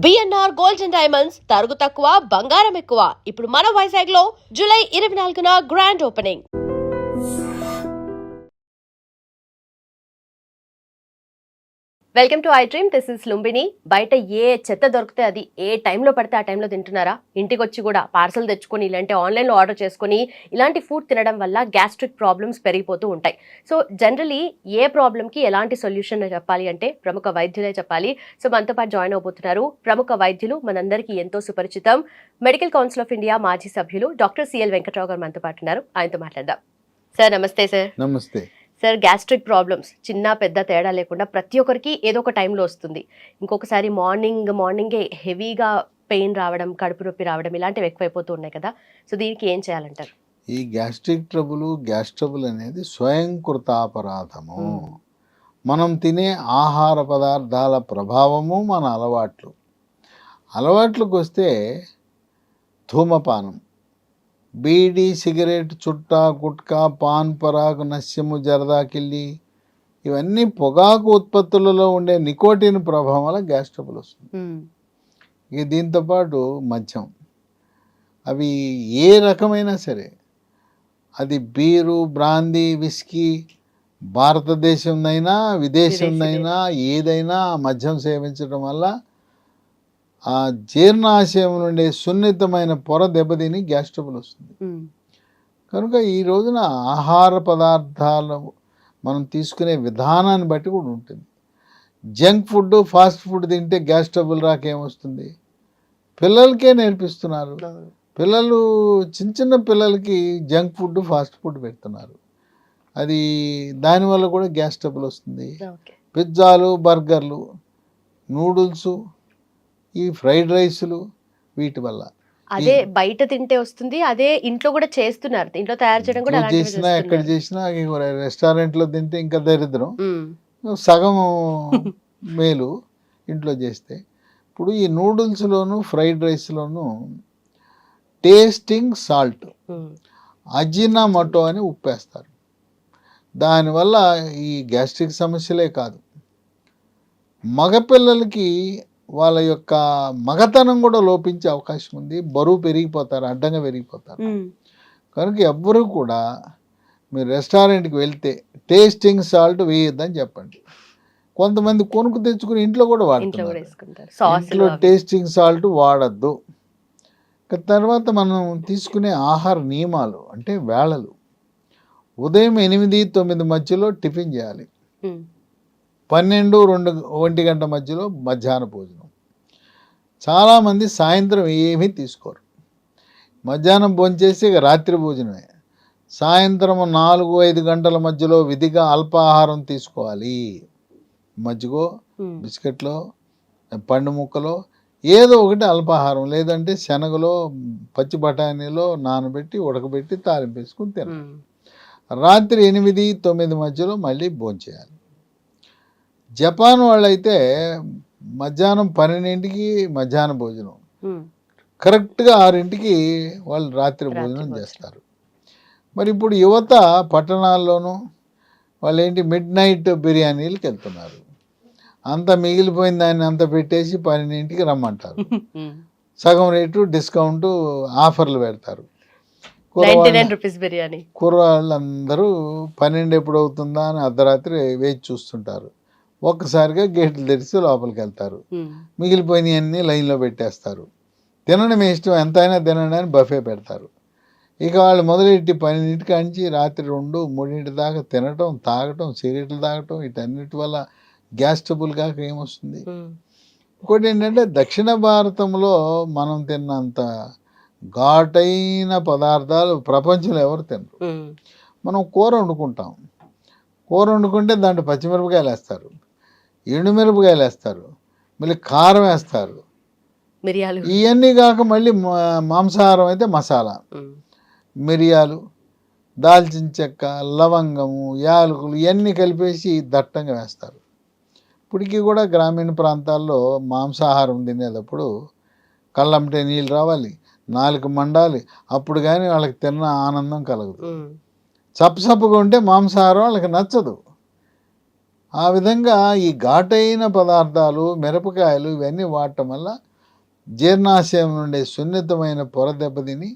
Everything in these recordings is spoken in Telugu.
బిఎన్ఆర్ గోల్డ్ అండ్ డైమండ్స్ తరుగు తక్కువ బంగారం ఎక్కువ. ఇప్పుడు మన వైజాగ్ లో జూలై 24న grand opening. Welcome to iDream. This is Lumbini. బయట ఏ చెత్త దొరికితే అది ఏ టైంలో పడితే ఆ టైంలో తింటున్నారా? ఇంటికి వచ్చి కూడా పార్సల్ తెచ్చుకొని ఇలాంటి ఆన్లైన్లో ఆర్డర్ చేసుకొని ఇలాంటి ఫుడ్ తినడం వల్ల గ్యాస్ట్రిక్ ప్రాబ్లమ్స్ పెరిగిపోతూ ఉంటాయి. సో జనరలీ ఏ ప్రాబ్లమ్కి ఎలాంటి సొల్యూషన్ చెప్పాలి అంటే ప్రముఖ వైద్యులే చెప్పాలి. సో మనతో పాటు జాయిన్ అవబోతున్నారు ప్రముఖ వైద్యులు, మనందరికీ ఎంతో సుపరిచితం, మెడికల్ కౌన్సిల్ ఆఫ్ ఇండియా మాజీ సభ్యులు డాక్టర్ సిఎల్ వెంకట్రావు గారు మనతో పాటు ఉన్నారు. ఆయనతో మాట్లాడదాం. సార్ నమస్తే. సార్ నమస్తే. సార్, గ్యాస్ట్రిక్ ప్రాబ్లమ్స్ చిన్న పెద్ద తేడా లేకుండా ప్రతి ఒక్కరికి ఏదో ఒక టైంలో వస్తుంది. ఇంకొకసారి మార్నింగే హెవీగా పెయిన్ రావడం, కడుపు నొప్పి రావడం ఇలాంటివి ఎక్కువైపోతూ ఉన్నాయి కదా. సో దీనికి ఏం చేయాలంటారు? ఈ గ్యాస్ట్రిక్ ట్రబుల్, గ్యాస్ ట్రబుల్ అనేది స్వయంకృతాపరాధము. మనం తినే ఆహార పదార్థాల ప్రభావము, మన అలవాట్లకు వస్తే ధూమపానం, బీడీ, సిగరెట్, చుట్టా, గుట్కా, పాన్ పరాగు, నస్యము, జరదాకిల్లి ఇవన్నీ పొగాకు ఉత్పత్తులలో ఉండే నికోటిన్ ప్రభావం వల్ల గ్యాస్ ట్రబుల్ వస్తుంది. ఇక దీంతోపాటు మద్యం, అవి ఏ రకమైనా సరే, అది బీరు, బ్రాందీ, విస్కీ, భారతదేశంనైనా విదేశంనైనా ఏదైనా మద్యం సేవించడం వల్ల ఆ జీర్ణాశయం నుండి సున్నితమైన పొర దెబ్బతిని గ్యాస్ ట్రబుల్ వస్తుంది. కనుక ఈ రోజున ఆహార పదార్థాలు మనం తీసుకునే విధానాన్ని బట్టి కూడా ఉంటుంది. జంక్ ఫుడ్, ఫాస్ట్ ఫుడ్ తింటే గ్యాస్ ట్రబుల్ రాకేమొస్తుంది? పిల్లలకే నేర్పిస్తున్నారు. పిల్లలు చిన్న పిల్లలకి జంక్ ఫుడ్, ఫాస్ట్ ఫుడ్ పెడుతున్నారు. అది దానివల్ల కూడా గ్యాస్ ట్రబుల్ వస్తుంది. పిజ్జాలు, బర్గర్లు, నూడిల్స్, ఈ ఫ్రైడ్ రైస్లు, వీటి వల్ల అదే బయట తింటే వస్తుంది, అదే ఇంట్లో కూడా చేస్తున్నారు. ఇంట్లో తయారు చేయడం కూడా చేసినా ఎక్కడ చేసినా, రెస్టారెంట్లో తింటే ఇంకా దరిద్రం. సగం మేలు ఇంట్లో చేస్తే. ఇప్పుడు ఈ నూడిల్స్లోను, ఫ్రైడ్ రైస్లోను టేస్టింగ్ సాల్ట్, అజినామోటో అని ఉప్పేస్తారు. దానివల్ల ఈ గ్యాస్ట్రిక్ సమస్యలే కాదు, మగపిల్లలకి వాళ్ళ యొక్క మగతనం కూడా లోపించే అవకాశం ఉంది. బరువు పెరిగిపోతారు, అడ్డంగా పెరిగిపోతారు. కనుక ఎవ్వరూ కూడా మీరు రెస్టారెంట్కి వెళ్తే టేస్టింగ్ సాల్ట్ వేయొద్దని చెప్పండి. కొంతమంది కొనుక్కు తెచ్చుకుని ఇంట్లో కూడా వాడుతున్నారు. ఇంట్లో టేస్టింగ్ సాల్ట్ వాడద్దు. తర్వాత మనం తీసుకునే ఆహార నియమాలు అంటే వేళలు. ఉదయం 8-9 మధ్యలో టిఫిన్ చేయాలి. 12-1 గంట మధ్యలో మధ్యాహ్న భోజనం. చాలామంది సాయంత్రం ఏమీ తీసుకోరు. మధ్యాహ్నం భోంచేసి ఇక రాత్రి భోజనమే. సాయంత్రం 4-5 గంటల మధ్యలో విధిగా అల్పాహారం తీసుకోవాలి. మజ్జిగో, బిస్కెట్లో, పండు ముక్కలో ఏదో ఒకటి అల్పాహారం, లేదంటే శనగలో, పచ్చి బఠానీలో నానబెట్టి ఉడకబెట్టి తాలింపేసుకుని తినాలి. రాత్రి 8-9 మధ్యలో మళ్ళీ భోంచేయాలి. జపాన్ వాళ్ళైతే మధ్యాహ్నం 12కి మధ్యాహ్న భోజనం, కరెక్ట్గా 6కి వాళ్ళు రాత్రి భోజనం చేస్తారు. మరి ఇప్పుడు యువత పట్టణాల్లోనూ వాళ్ళు ఏంటి మిడ్ నైట్ బిర్యానీలకు వెళ్తున్నారు. అంత మిగిలిపోయిన దాన్ని అంత పెట్టేసి 12కి రమ్మంటారు. సగం రేటు డిస్కౌంట్ ఆఫర్లు పెడతారు. కుర్రవాళ్ళందరూ 12 ఎప్పుడు అవుతుందా అని అర్ధరాత్రి వేచి చూస్తుంటారు. ఒక్కసారిగా గేట్లు తెరిచి లోపలికి వెళ్తారు. మిగిలిపోయినవన్నీ లైన్లో పెట్టేస్తారు. తినడం ఇష్టం, ఎంతైనా తినడం అని బఫే పెడతారు. ఇక వాళ్ళు మొదలెట్టి 12 కాంచి రాత్రి 2-3 దాకా తినటం, తాగటం, సిగరెట్లు తాగటం, వీటన్నిటి వల్ల గ్యాస్ ట్రబుల్ కాక ఏమొస్తుంది? ఇంకోటి ఏంటంటే దక్షిణ భారతంలో మనం తిన్నంత ఘాటైన పదార్థాలు ప్రపంచంలో ఎవరు తినరు. మనం కూర వండుకుంటాం. కూర వండుకుంటే దాంట్లో పచ్చిమిరపకాయలు వేస్తారు, ఎండుమిరపకాయలు వేస్తారు, మళ్ళీ కారం వేస్తారు, మిరియాలు, ఇవన్నీ కాక మళ్ళీ మాంసాహారం అయితే మసాలా, మిరియాలు, దాల్చిన చెక్క, లవంగము, యాలకులు ఇవన్నీ కలిపేసి దట్టంగా వేస్తారు. ఇప్పటికీ కూడా గ్రామీణ ప్రాంతాల్లో మాంసాహారం తినేటప్పుడు కళ్ళంటే నీళ్ళు రావాలి, నాలుగు మండాలి, అప్పుడు కానీ వాళ్ళకి తిన్న ఆనందం కలగదు. చప్పగా ఉంటే మాంసాహారం వాళ్ళకి నచ్చదు. ఆ విధంగా ఈ ఘాటైన పదార్థాలు, మిరపకాయలు ఇవన్నీ వాడటం వల్ల జీర్ణాశయం నుండి సున్నితమైన పొర దెబ్బతిని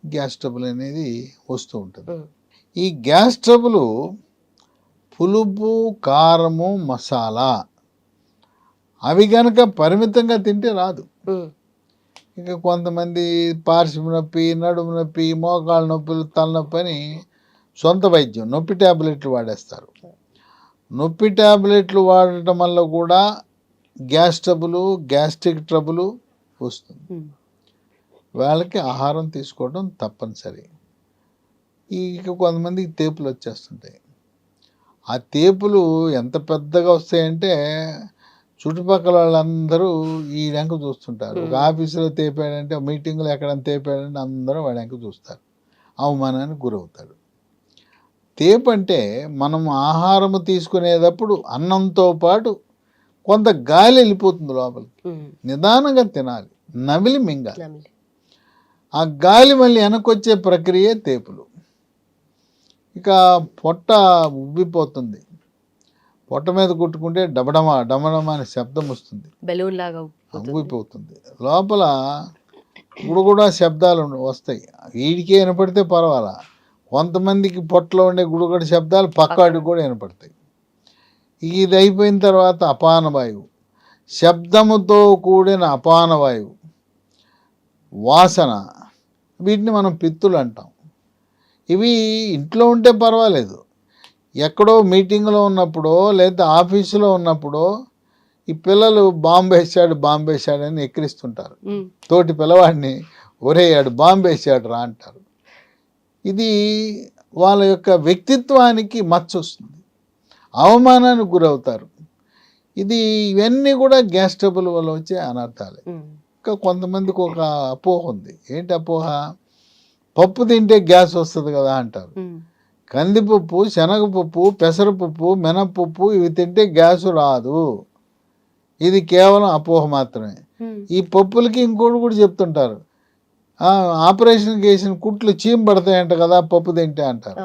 గ్యాస్ ట్రబుల్ అనేది వస్తూ ఉంటుంది. ఈ గ్యాస్ ట్రబుల్ పులుపు, కారము, మసాలా అవి కనుక పరిమితంగా తింటే రాదు. ఇంకా కొంతమంది పార్శ్వ నొప్పి, నడుము నొప్పి, మోకాళ్ళ నొప్పులు, తలనొప్పి అని సొంత వైద్యం నొప్పి ట్యాబ్లెట్లు వాడేస్తారు. నొప్పి ట్యాబ్లెట్లు వాడటం వల్ల కూడా గ్యాస్ ట్రబుల్, గ్యాస్ట్రిక్ ట్రబుల్ వస్తుంది. వాళ్ళకి ఆహారం తీసుకోవడం తప్పనిసరి. ఇక కొంతమందికి తేపులు వచ్చేస్తుంటాయి. ఆ తేపులు ఎంత పెద్దగా వస్తాయంటే చుట్టుపక్కల వాళ్ళందరూ ఈ వెంక చూస్తుంటారు. ఒక ఆఫీసులో తేపాడంటే, మీటింగ్లో ఎక్కడైనా తేపాడంటే అందరూ వాడి వెంక చూస్తారు. అవమానానికి గురవుతాడు. తేపు అంటే మనం ఆహారము తీసుకునేటప్పుడు అన్నంతో పాటు కొంత గాలి వెళ్ళిపోతుంది లోపలికి. నిదానంగా తినాలి, నమిలి మింగాలి. ఆ గాలి మళ్ళీ వెనకొచ్చే ప్రక్రియ తేపులు. ఇక పొట్ట ఉబ్బిపోతుంది. పొట్ట మీద కుట్టుకుంటే డబడమా డమడమా అనే శబ్దం వస్తుంది, బెలూన్ లాగా ఉబ్బిపోతుంది. లోపల గుడుగుడా శబ్దాలు వస్తాయి. వీడికే వినపడితే పర్వాలా, కొంతమందికి పొట్టలో ఉండే గుడుగుడ శబ్దాలు పక్కాడికి కూడా వినపడతాయి. ఇది అయిపోయిన తర్వాత అపానవాయువు, శబ్దముతో కూడిన అపానవాయువు, వాసన, వీటిని మనం పిత్తులు అంటాం. ఇవి ఇంట్లో ఉంటే పర్వాలేదు, ఎక్కడో మీటింగ్లో ఉన్నప్పుడో లేదా ఆఫీసులో ఉన్నప్పుడో ఈ పిల్లలు బాంబేశాడు అని ఎక్కిరిస్తుంటారు. తోటి పిల్లవాడిని, ఒరేయాడు బాంబేశాడు రా అంటారు. ఇది వాళ్ళ యొక్క వ్యక్తిత్వానికి మచ్చ వస్తుంది, అవమానానికి గురవుతారు. ఇవన్నీ కూడా గ్యాస్ ట్రబుల్ వల్ల వచ్చే అనర్థాలే. ఇంకా కొంతమందికి ఒక అపోహ ఉంది. ఏంటి అపోహ? పప్పు తింటే గ్యాస్ వస్తుంది కదా అంటారు. కందిపప్పు, శనగపప్పు, పెసరపప్పు, మినపప్పు ఇవి తింటే గ్యాసు రాదు. ఇది కేవలం అపోహ మాత్రమే. ఈ పప్పులకి ఇంకోటి కూడా చెప్తుంటారు, ఆపరేషన్ చేసిన కుట్లు చీమ పడతాయంట కదా పప్పు తింటే అంటారు.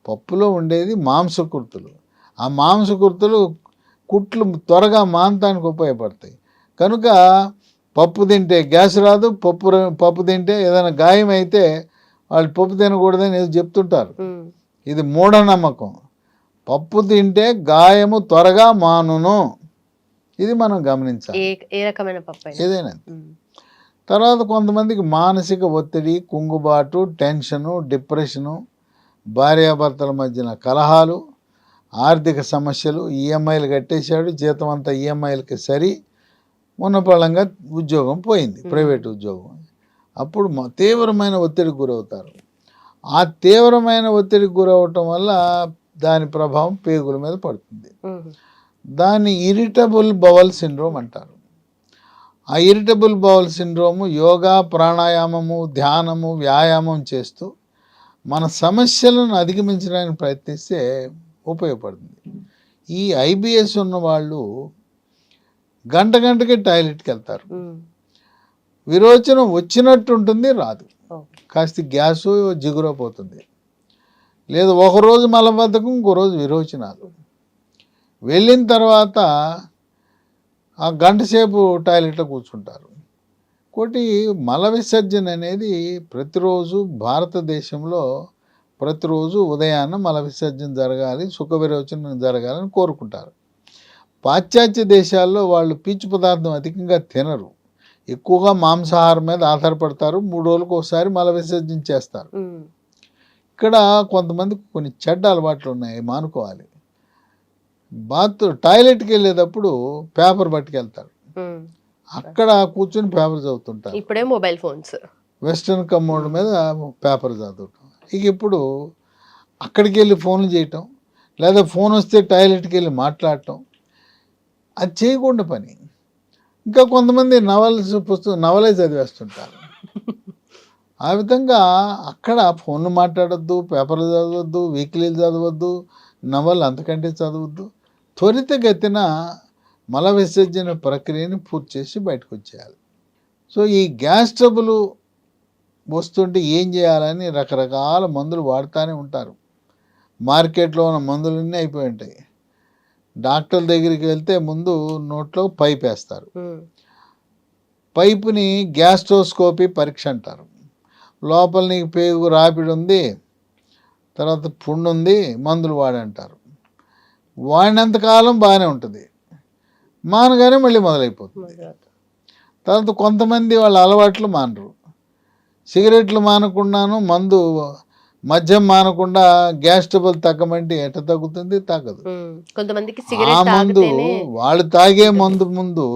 పప్పులో ఉండేది మాంసకృతులు. ఆ మాంసకృతులు కుట్లు త్వరగా మాంతానికి ఉపయోగపడతాయి. కనుక పప్పు తింటే గ్యాస్ రాదు. పప్పు తింటే ఏదైనా గాయం అయితే వాళ్ళు పప్పు తినకూడదని ఏదో చెప్తుంటారు. ఇది మూఢనమ్మకం. పప్పు తింటే గాయము త్వరగా మానును. ఇది మనం గమనించాలి, ఏ రకమైన పప్పు ఏదైనా. తర్వాత కొంతమందికి మానసిక ఒత్తిడి, కుంగుబాటు, టెన్షను, డిప్రెషను, భార్యాభర్తల మధ్యన కలహాలు, ఆర్థిక సమస్యలు, ఈఎంఐలు కట్టేశాడు, జీతం అంతా ఈఎంఐలకి సరి, ఉన్నపళంగా ఉద్యోగం పోయింది, ప్రైవేట్ ఉద్యోగం. అప్పుడు తీవ్రమైన ఒత్తిడికి గురవుతారు. ఆ తీవ్రమైన ఒత్తిడికి గురవటం వల్ల దాని ప్రభావం పేగుల మీద పడుతుంది. దాన్ని ఇరిటబుల్ బవల్ సిండ్రోమ్ అంటారు. ఆ ఇరిటబుల్ బవల్ సిండ్రోము యోగా, ప్రాణాయామము, ధ్యానము, వ్యాయామం చేస్తూ మన సమస్యలను అధిగమించడానికి ప్రయత్నిస్తే ఉపయోగపడుతుంది. ఈ ఐబిఎస్ ఉన్న వాళ్ళు గంటకి టాయిలెట్కి వెళ్తారు. విరోచనం వచ్చినట్టు ఉంటుంది, రాదు. కాస్త గ్యాసు జిగురైపోతుంది. లేదు ఒకరోజు మలబద్ధకం, ఇంకో రోజు విరోచనాలు. వెళ్ళిన తర్వాత ఆ గంట సేపు టాయిలెట్లో కూర్చుంటారు. ఒకటి మల విసర్జన అనేది ప్రతిరోజు భారతదేశంలో ప్రతిరోజు ఉదయాన్నే మల విసర్జన జరగాలి, సుఖ విరోచనం జరగాలని కోరుకుంటారు. పాశ్చాత్య దేశాల్లో వాళ్ళు పీచు పదార్థం అధికంగా తినరు, ఎక్కువగా మాంసాహారం మీద ఆధారపడతారు. 3 రోజులకు ఒకసారి మల విసర్జన చేస్తారు. ఇక్కడ కొంతమంది కొన్ని చెడ్డ అలవాట్లు ఉన్నాయి, మానుకోవాలి. టాయిలెట్కి వెళ్ళేటప్పుడు పేపర్ పట్టుకెళ్తారు, అక్కడ కూర్చొని పేపర్ చదువుతుంటారు. ఇప్పుడే మొబైల్ ఫోన్స్, వెస్ట్రన్ కమోడ్ మీద పేపర్ చదవటం. ఇప్పుడు అక్కడికి వెళ్ళి ఫోన్లు చేయటం, లేదా ఫోన్ వస్తే టాయిలెట్కి వెళ్ళి మాట్లాడటం, అది చేయకుండా పని. ఇంకా కొంతమంది నవలే చదివేస్తుంటారు. ఆ విధంగా అక్కడ ఫోన్లు మాట్లాడొద్దు, పేపర్లు చదవద్దు, వీక్లీలు చదవద్దు, నవలు అంతకంటే చదవద్దు. త్వరితగతిన మల విసర్జన ప్రక్రియని పూర్తి చేసి బయటకు వచ్చేయాలి. సో ఈ గ్యాస్ ట్రబుల్ వస్తుంటే ఏం చేయాలని రకరకాల మందులు వాడుతూనే ఉంటారు. మార్కెట్లో ఉన్న మందులన్నీ అయిపోయి ఉంటాయి. డాక్టర్ దగ్గరికి వెళ్తే ముందు నోట్లో పైప్ వేస్తారు. పైపుని గ్యాస్ట్రోస్కోపీ పరీక్ష అంటారు. లోపల నీకు పేగు రాపిడి ఉంది, తర్వాత పుండు ఉంది, మందులు వాడంటారు. వాడినంతకాలం బాగానే ఉంటుంది, మానగానే మళ్ళీ మొదలైపోతుంది. తర్వాత కొంతమంది వాళ్ళ అలవాట్లు మానరు. సిగరెట్లు మానకుండాను మందు మద్యం మానకుండా గ్యాస్ ట్రబుల్ తగ్గమంటే ఎట్ట తగ్గుతుంది? తగ్గదు. కొంతమందికి ఆ మందు వాళ్ళు తాగే మందు ముందు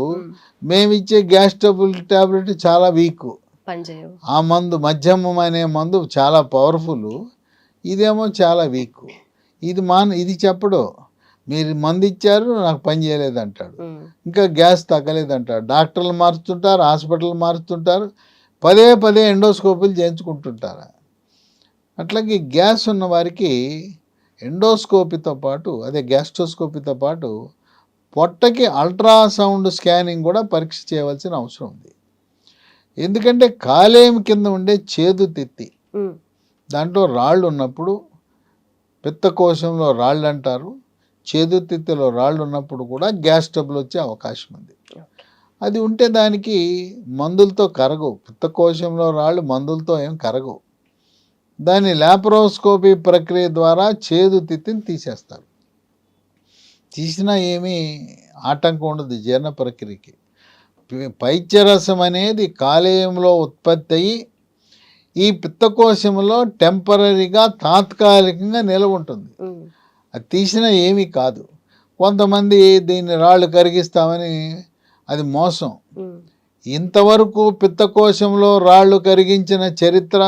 మేమిచ్చే గ్యాస్ ట్రబుల్ టాబ్లెట్ చాలా వీక్. ఆ మందు మద్యం అనే మందు చాలా పవర్ఫుల్, ఇదేమో చాలా వీక్. ఇది చెప్పడు. మీరు మందు ఇచ్చారు నాకు పని చేయలేదు అంటాడు, ఇంకా గ్యాస్ తగ్గలేదు అంటాడు. డాక్టర్లు మారుస్తుంటారు, హాస్పిటల్ మారుస్తుంటారు, పదే పదే ఎండోస్కోపీలు చేయించుకుంటుంటారు. అట్లాగే గ్యాస్ ఉన్న వారికి ఎండోస్కోపీతో పాటు, అదే గ్యాస్ట్రోస్కోపీతో పాటు పొట్టకి అల్ట్రాసౌండ్ స్కానింగ్ కూడా పరీక్ష చేయవలసిన అవసరం ఉంది. ఎందుకంటే కాలేయం కింద ఉండే చేదు తిత్తి, దాంట్లో రాళ్ళు ఉన్నప్పుడు పిత్తకోశంలో రాళ్ళు అంటారు, చేదు తిత్తిలో రాళ్ళు ఉన్నప్పుడు కూడా గ్యాస్ ట్రబుల్ వచ్చే అవకాశం ఉంది. అది ఉంటే దానికి మందులతో కరగవు. పిత్తకోశంలో రాళ్ళు మందులతో ఏం కరగవు. దాన్ని లాప్రోస్కోపీ ప్రక్రియ ద్వారా చేదు తిత్తిని తీసేస్తారు. తీసినా ఏమీ ఆటంకం ఉండదు జీర్ణ ప్రక్రియకి. పైత్యరసం అనేది కాలేయంలో ఉత్పత్తి అయ్యి ఈ పిత్తకోశంలో టెంపరీగా తాత్కాలికంగా నిలవ ఉంటుంది. అది తీసినా ఏమీ కాదు. కొంతమంది దీన్ని రాళ్ళు కరిగిస్తామని, అది మోసం. ఇంతవరకు పిత్తకోశంలో రాళ్ళు కరిగించిన చరిత్ర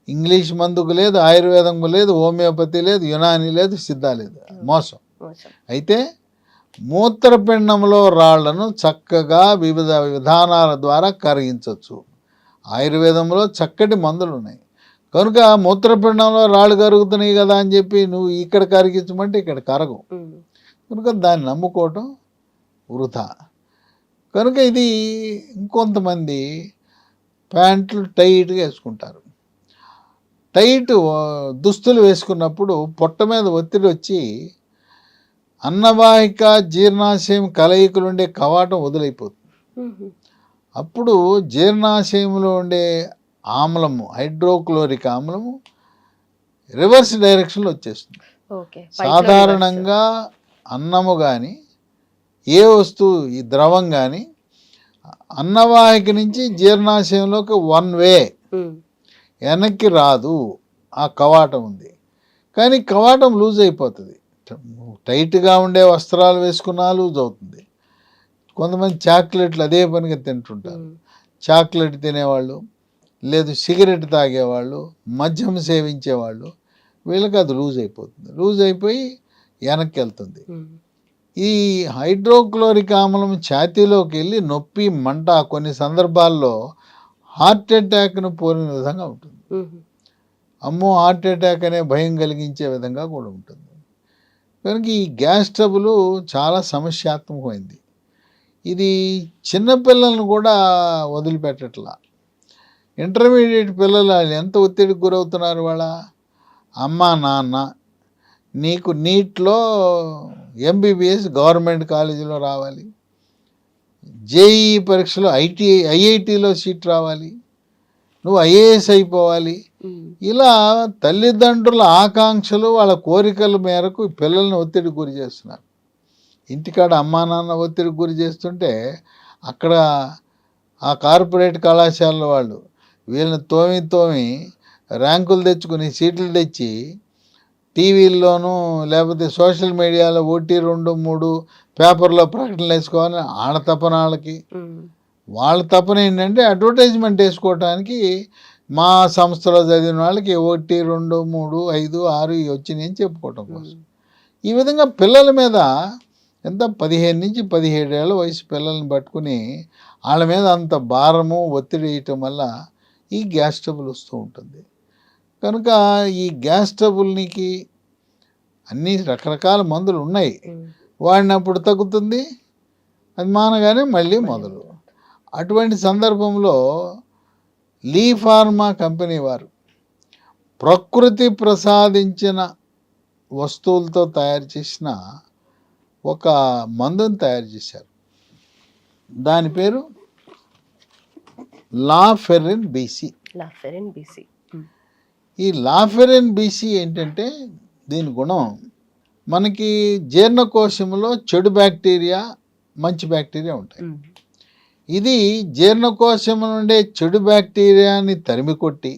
ఇంగ్లీష్ మందుకు లేదు, ఆయుర్వేదంకు లేదు, హోమియోపతి లేదు, యునాని లేదు, సిద్ధ లేదు. మోసం. అయితే మూత్రపిండంలో రాళ్లను చక్కగా వివిధ విధానాల ద్వారా కరిగించవచ్చు. ఆయుర్వేదంలో చక్కటి మందులు ఉన్నాయి. కనుక మూత్రపిండంలో రాళ్ళు కరుగుతున్నాయి కదా అని చెప్పి నువ్వు ఇక్కడ కరిగించమంటే ఇక్కడ కరగవు. కనుక దాన్ని నమ్ముకోవటం వృధా. కనుక ఇది ఇంకొంతమంది ప్యాంట్లు టైట్గా వేసుకుంటారు. టైట్ దుస్తులు వేసుకున్నప్పుడు పొట్ట మీద ఒత్తిడి వచ్చి అన్నవాహిక జీర్ణాశయం కలయికలు ఉండే కవాటం వదిలైపోతుంది. అప్పుడు జీర్ణాశయంలో ఉండే ఆమ్లము, హైడ్రోక్లోరిక్ ఆమ్లము రివర్స్ డైరెక్షన్లో వచ్చేస్తుంది. సాధారణంగా అన్నము కానీ ఏ వస్తువు, ఈ ద్రవం కానీ అన్నవాహిక నుంచి జీర్ణాశయంలోకి వన్ వే, వెనక్కి రాదు. ఆ కవాటం ఉంది, కానీ కవాటం లూజ్ అయిపోతుంది. టైట్గా ఉండే వస్త్రాలు వేసుకున్నా లూజ్ అవుతుంది. కొంతమంది చాక్లెట్లు అదే పనిగా తింటుంటారు. చాక్లెట్ తినేవాళ్ళు, లేదు సిగరెట్ తాగేవాళ్ళు, మద్యం సేవించేవాళ్ళు, వీళ్ళకి అది లూజ్ అయిపోతుంది. లూజ్ అయిపోయి వెనక్కి వెళ్తుంది. ఈ హైడ్రోక్లోరిక్ ఆమ్లం ఛాతీలోకి వెళ్ళి నొప్పి, మంట, కొన్ని సందర్భాల్లో హార్ట్ అటాక్ను పోలిన విధంగా ఉంటుంది. అమ్మో హార్ట్ అటాక్ అనే భయం కలిగించే విధంగా కూడా ఉంటుంది. కనుక ఈ గ్యాస్ ట్రబుల్ చాలా సమస్యాత్మకమైంది. ఇది చిన్నపిల్లలను కూడా వదిలిపెట్టట్లా. ఇంటర్మీడియట్ పిల్లలు ఎంత ఒత్తిడికి గురవుతున్నారు. వాళ్ళ అమ్మ నాన్న నీకు నీట్లో ఎంబీబీఎస్ గవర్నమెంట్ కాలేజీలో రావాలి, జేఈఈ పరీక్షలో ఐఐటీలో సీట్ రావాలి, నువ్వు ఐఏఎస్ అయిపోవాలి. ఇలా తల్లిదండ్రుల ఆకాంక్షలు, వాళ్ళ కోరికల మేరకు పిల్లల్ని ఒత్తిడికి గురి చేస్తున్నారు. ఇంటికాడ అమ్మా నాన్న ఒత్తిడికి గురి చేస్తుంటే అక్కడ ఆ కార్పొరేట్ కళాశాలల వాళ్ళు వీళ్ళని తోమి ర్యాంకులు తెచ్చుకుని సీట్లు తెచ్చి టీవీల్లోనూ లేకపోతే సోషల్ మీడియాలో 1, 2, 3 పేపర్లో ప్రకటనలు వేసుకోవాలని వాళ్ళ తపన. వాళ్ళ తపన ఏంటంటే అడ్వర్టైజ్మెంట్ వేసుకోవటానికి మా సంస్థలో చదివిన వాళ్ళకి 1, 2, 3, 5, 6 వచ్చినాయి అని చెప్పుకోవటం కోసం. ఈ విధంగా పిల్లల మీద ఎంత 15 నుంచి 17 ఏళ్ళ వయసు పిల్లల్ని పట్టుకుని వాళ్ళ మీద అంత భారము, ఒత్తిడి వేయటం వల్ల ఈ గ్యాస్ ట్రబుల్ వస్తూ ఉంటుంది. కనుక ఈ గ్యాస్ ట్రబుల్నికి అన్ని రకరకాల మందులు ఉన్నాయి. వాడినప్పుడు తగ్గుతుంది, అది మానగానే మళ్ళీ మొదలు. అటువంటి సందర్భంలో లీ ఫార్మా కంపెనీ వారు ప్రకృతి ప్రసాదించిన వస్తువులతో తయారు చేసిన ఒక మందుని తయారు చేశారు. దాని పేరు లాఫెరిన్ బీసీ. లాఫెరిన్ బీసీ. ఈ లాఫెరిన్ బీసీ ఏంటంటే దీని గుణం మనకి జీర్ణకోశంలో చెడు బ్యాక్టీరియా మంచి బ్యాక్టీరియా ఉంటాయి. ఇది జీర్ణకోశం నుండే చెడు బ్యాక్టీరియాని తరిమి కొట్టి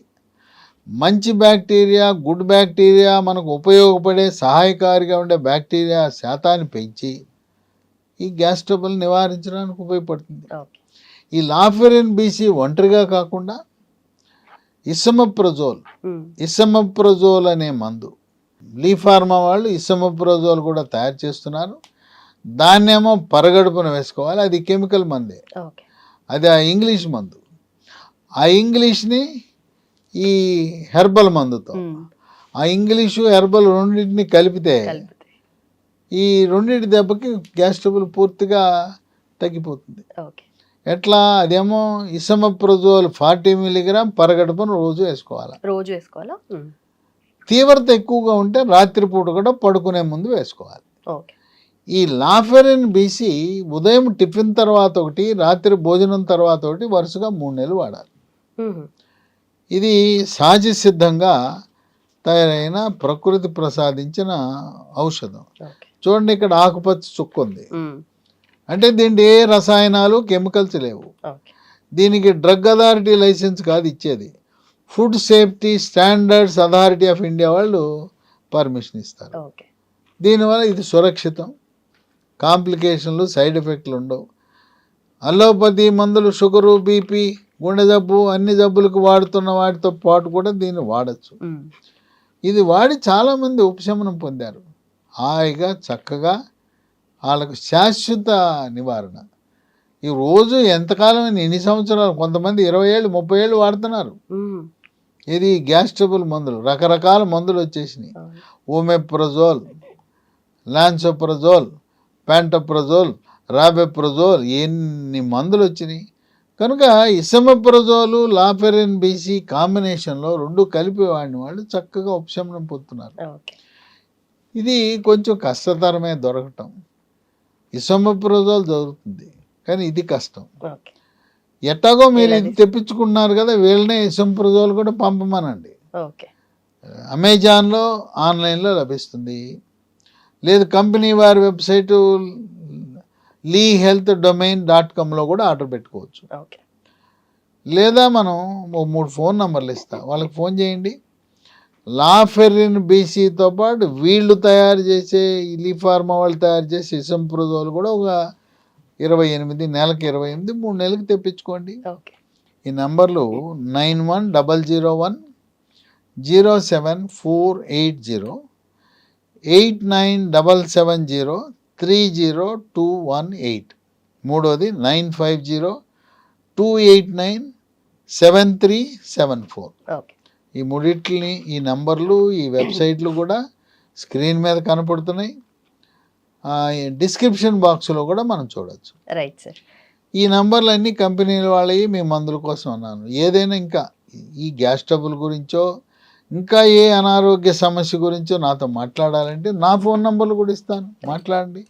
మంచి బ్యాక్టీరియా గుడ్ బ్యాక్టీరియా మనకు ఉపయోగపడే సహాయకారిగా ఉండే బ్యాక్టీరియా శాతాన్ని పెంచి ఈ గ్యాస్ ట్రబుల్ నివారించడానికి ఉపయోగపడుతుంది. ఈ లాఫెరిన్ బీసీ ఒంటరిగా కాకుండా ఇసమప్రజోల్ అనే మందు లీ ఫార్మా వాళ్ళు ఇసమప్రజోల్ కూడా తయారు చేస్తున్నారు. దాన్నేమో పరగడుపున వేసుకోవాలి. అది కెమికల్ మందే, అది ఆ ఇంగ్లీష్ మందు. ఆ ఇంగ్లీష్ని ఈ హెర్బల్ మందుతో, ఆ ఇంగ్లీషు హెర్బల్ రెండింటిని కలిపితే ఈ రెండింటి దెబ్బకి గ్యాస్ ట్రబుల్ పూర్తిగా తగ్గిపోతుంది. ఎట్లా? అదేమో ఇసమప్రజోల్ 40 mg పరగడుపున రోజు వేసుకోవాలా. తీవ్రత ఎక్కువగా ఉంటే రాత్రిపూట కూడా పడుకునే ముందు వేసుకోవాలి. ఈ లాఫెరిన్ బీసీ ఉదయం టిఫిన్ తర్వాత ఒకటి, రాత్రి భోజనం తర్వాత ఒకటి, వరుసగా 3 నెలలు వాడాలి. ఇది సహజ సిద్ధంగా తయారైన ప్రకృతి ప్రసాదించిన ఔషధం. చూడండి, ఇక్కడ ఆకుపచ్చ చుక్క ఉంది అంటే దీంట్లో ఏ రసాయనాలు కెమికల్స్ లేవు. దీనికి డ్రగ్ అథారిటీ లైసెన్స్ కాదు ఇచ్చేది, food safety standards authority of India వాళ్ళు పర్మిషన్ ఇస్తారు. దీనివల్ల ఇది సురక్షితం, కాంప్లికేషన్లు సైడ్ ఎఫెక్ట్లు ఉండవు. అలోపతి మందులు షుగరు బీపీ గుండె జబ్బు అన్ని జబ్బులకు వాడుతున్న వాటితో పాటు కూడా దీన్ని వాడచ్చు. ఇది వాడి చాలామంది ఉపశమనం పొందారు. హాయిగా చక్కగా వాళ్ళకు శాశ్వత నివారణ. ఈ రోజు ఎంతకాలం ఎన్ని సంవత్సరాలు, కొంతమంది 20 ఏళ్ళు 30 ఏళ్ళు వాడుతున్నారు. ఇది గ్యాస్ ట్రబుల్ మందులు, రకరకాల మందులు వచ్చేసినాయి. ఓమెప్రజోల్, లాన్సోప్రజోల్, ప్యాంటోప్రజోల్, రాబెప్రజోల్, ఎన్ని మందులు వచ్చినాయి. కనుక ఇసమప్రజోలు లాఫెరిన్ బీసీ కాంబినేషన్లో రెండు కలిపి వాడిన వాళ్ళు చక్కగా ఉపశమనం పొందుతున్నారు. ఇది కొంచెం కష్టతరమే దొరకటం. ఇసమప్రజోల్ దొరుకుతుంది కానీ ఇది కష్టం. ఎట్టాగో మీరు ఇది తెప్పించుకున్నారు కదా, వీళ్ళనే ఇసమప్రజోల్ కూడా పంపమనండి. అమెజాన్లో ఆన్లైన్లో లభిస్తుంది, లేదు కంపెనీ వారి వెబ్సైటు lehealthdomain.comలో కూడా ఆర్డర్ పెట్టుకోవచ్చు. లేదా మనం 3 ఫోన్ నంబర్లు ఇస్తాం, వాళ్ళకి ఫోన్ చేయండి. లాఫెరిన్ బీసీతో పాటు వీళ్ళు తయారు చేసే లీ ఫార్మా వాళ్ళు తయారు చేసే ఇసంప్రజోల్ కూడా ఒక 28, నెలకు 28, 3 నెలలకు తెప్పించుకోండి. ఈ నంబర్లు 9100070480, 8977030218, మూడోది 9502897374. ఈ మూడిట్లని, ఈ నంబర్లు, ఈ వెబ్సైట్లు కూడా స్క్రీన్ మీద కనపడుతున్నాయి. డిస్క్రిప్షన్ బాక్స్లో కూడా మనం చూడవచ్చు. Right sir. ఈ నంబర్లన్నీ కంపెనీల వాళ్ళవి, మీ మందుల కోసం అన్నాను. ఏదైనా ఇంకా ఈ గ్యాస్ ట్రబుల్ గురించో ఇంకా ఏ అనారోగ్య సమస్య గురించో నాతో మాట్లాడాలంటే నా ఫోన్ నంబర్లు కూడా ఇస్తాను, మాట్లాడండి.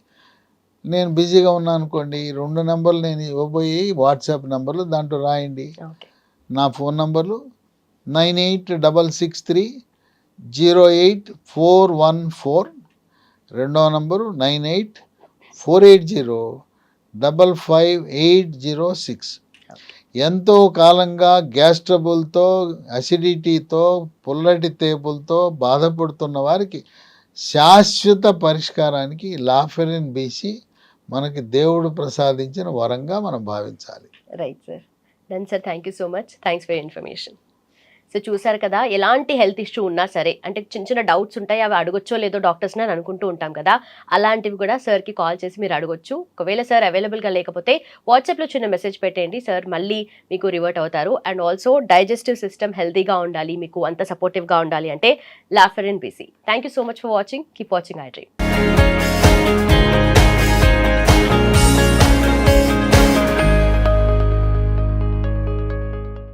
నేను బిజీగా ఉన్నాను అనుకోండి, 2 నంబర్లు నేను ఇవ్వబోయి వాట్సాప్ నంబర్లు, దాంట్లో రాయండి. నా ఫోన్ నంబర్లు 9866308414, రెండవ నంబరు 9848055806. ఎంతో కాలంగా గ్యాస్ ట్రబుల్తో, అసిడిటీతో, పుల్లటి తేపులతో బాధపడుతున్న వారికి శాశ్వత పరిష్కారానికి లాఫెరిన్ బీసీ మనకి దేవుడు ప్రసాదించిన వరంగా మనం భావించాలి. Right sir. Done sir, thank you so much. Thanks for information. So చూసారు కదా, ఎలాంటి హెల్త్ ఇష్యూ ఉన్నా సరే, అంటే చిన్న చిన్న డౌట్స్ ఉంటాయి, అవి అడగొచ్చో లేదో డాక్టర్స్ని అని అనుకుంటూ ఉంటాం కదా, అలాంటివి కూడా సార్కి కాల్ చేసి మీరు అడగొచ్చు. ఒకవేళ సార్ అవైలబుల్గా లేకపోతే వాట్సాప్లో చిన్న మెసేజ్ పెట్టేయండి, సార్ మళ్ళీ మీకు రివర్ట్ అవుతారు. అండ్ ఆల్సో డైజెస్టివ్ సిస్టమ్ హెల్తీగా ఉండాలి, మీకు అంత సపోర్టివ్గా ఉండాలి అంటే లాఫెరిన్ బీసీ. Thank you so much for watching. Keep watching I dream.